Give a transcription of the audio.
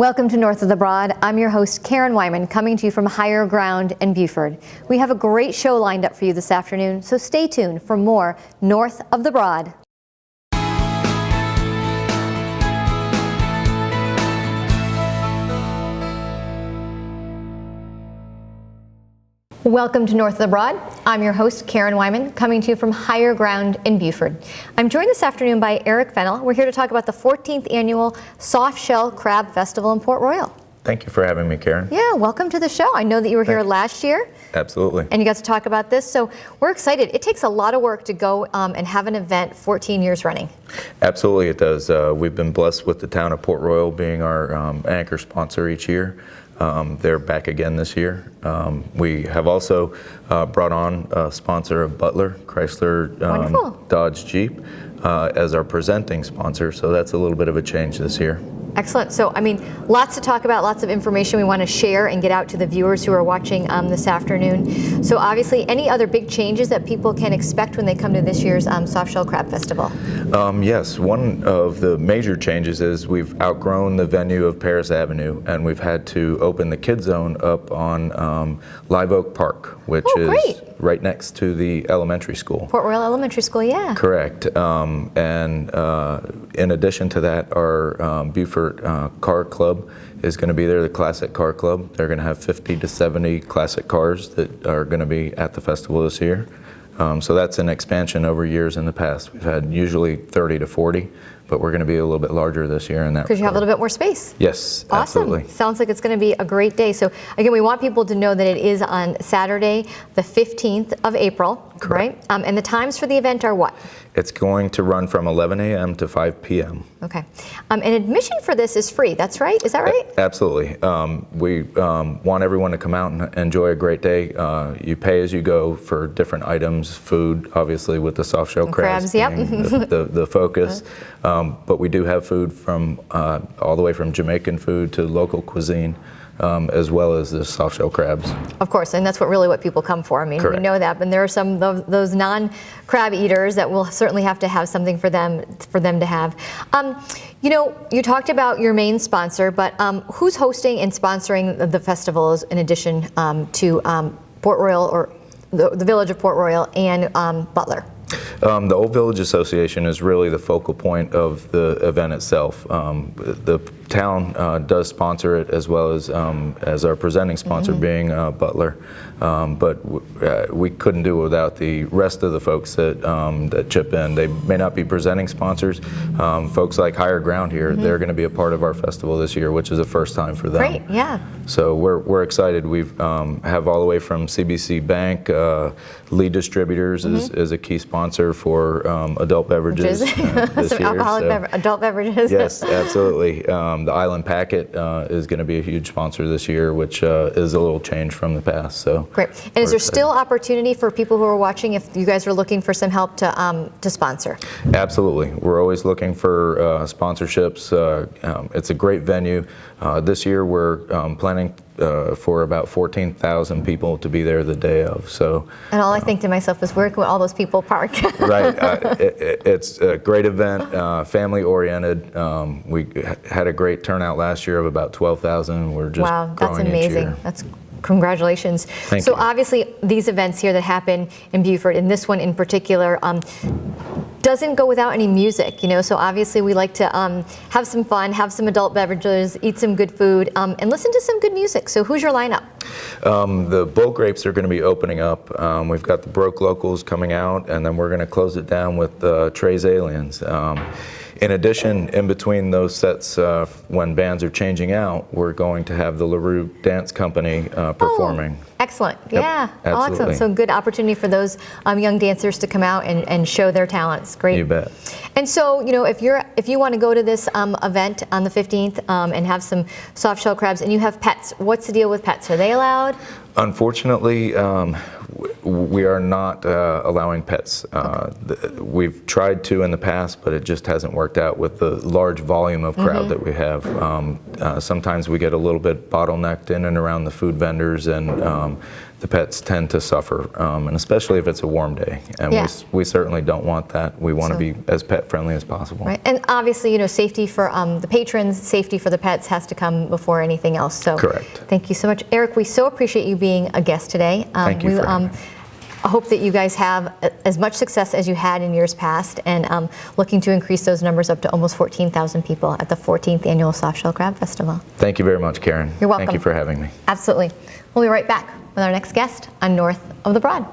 Welcome to North of the Broad. I'm your host, Karen Wyman, coming to you from Higher Ground in Buford. We have a great show lined up for you this afternoon, so stay tuned for more North of the Broad. Welcome to North of the Broad. I'm your host, Karen Wyman, coming to you from Higher Ground in Buford. I'm joined this afternoon by Eric Fennell. We're here to talk about the 14th Annual Soft Shell Crab Festival in Port Royal. Thank you for having me, Karen. Yeah, welcome to the show. I know that you were here last year. Absolutely. And you got to talk about this, so we're excited. It takes a lot of work to go and have an event 14 years running. Absolutely, it does. We've been blessed with the town of Port Royal being our anchor sponsor each year. They're back again this year. We have also brought on a sponsor of Butler, Chrysler, Dodge, Jeep, as our presenting sponsor, so that's a little bit of a change this year. Excellent. So, I mean, lots to talk about, lots of information we want to share and get out to the viewers who are watching this afternoon. So, obviously, any other big changes that people can expect when they come to this year's Soft Shell Crab Festival? Yes, one of the major changes is we've outgrown the venue of Paris Avenue, and we've had to open the Kids Zone up on Live Oak Park, which is right next to the elementary school. Port Royal Elementary School, yeah. Correct. And in addition to that, our Buford Car Club is going to be there, the Classic Car Club. They're going to have 50 to 70 classic cars that are going to be at the festival this year. So that's an expansion over years in the past. We've had usually 30 to 40, but we're going to be a little bit larger this year in that. Because you have a little bit more space. Yes, awesome. Absolutely. Sounds like it's going to be a great day. So again, we want people to know that it is on Saturday, the 15th of April, correct. Right? And the times for the event are what? It's going to run from 11 a.m. to 5 p.m. Okay. And admission for this is free, that's right? Is that right? Absolutely. We want everyone to come out and enjoy a great day. You pay as you go for different items, food, obviously with the soft shell crabs yep. the focus. But we do have food from all the way from Jamaican food to local cuisine. As well as the soft shell crabs. Of course, and that's what people come for. I mean, correct. We know that, but there are some of those non-crab eaters that will certainly have to have something for them to have. You know, you talked about your main sponsor, but who's hosting and sponsoring the festivals in addition to Port Royal, or the village of Port Royal, and Butler? The Old Village Association is really the focal point of the event itself. The town does sponsor it, as well as our presenting sponsor being Butler. But we couldn't do it without the rest of the folks that chip in. They may not be presenting sponsors. Folks like Higher Ground here, they're going to be a part of our festival this year, which is the first time for them. Great, yeah. So we're excited. We have all the way from CBC Bank, Lead Distributors is a key sponsor for adult beverages this some year. Alcoholic adult beverages. Yes, absolutely. The Island Packet is going to be a huge sponsor this year, which is a little change from the past. So great. And is there still opportunity for people who are watching if you guys are looking for some help to sponsor? Absolutely. We're always looking for sponsorships. It's a great venue. This year we're planning for about 14,000 people to be there the day of. So, and all I think to myself is, where can all those people park? Right. It's a great event, family oriented. We had a great turnout last year of about 12,000. We're just wow, that's growing amazing. Each year. That's congratulations. Thank so you. Obviously these events here that happen in Buford, and this one in particular, doesn't go without any music, you know, so obviously we like to have some fun, have some adult beverages, eat some good food, and listen to some good music. So who's your lineup? The Bull Grapes are going to be opening up. We've got the Broke Locals coming out, and then we're going to close it down with Trey's Aliens. In addition, in between those sets, when bands are changing out, we're going to have the LaRue Dance Company performing. Oh, excellent. Yep, Yeah, absolutely. excellent. So good opportunity for those young dancers to come out and show their talents. Great. You bet. And so, you know, if you want to go to this event on the 15th and have some soft shell crabs, and you have pets, what's the deal with pets? Are they allowed? Unfortunately, we are not allowing pets. We've tried to in the past, but it just hasn't worked out with the large volume of crowd that we have. Sometimes we get a little bit bottlenecked in and around the food vendors, and the pets tend to suffer, and especially if it's a warm day. And Yeah. we certainly don't want that. We want to be as pet friendly as possible. Right. And obviously, safety for the patrons, safety for the pets has to come before anything else. So Correct. Thank you so much. Eric, we so appreciate you being a guest today. Thank you for having me. I hope that you guys have as much success as you had in years past, and looking to increase those numbers up to almost 14,000 people at the 14th Annual Softshell Crab Festival. Thank you very much, Karen. You're welcome. Thank you for having me. Absolutely. We'll be right back with our next guest on North of the Broad.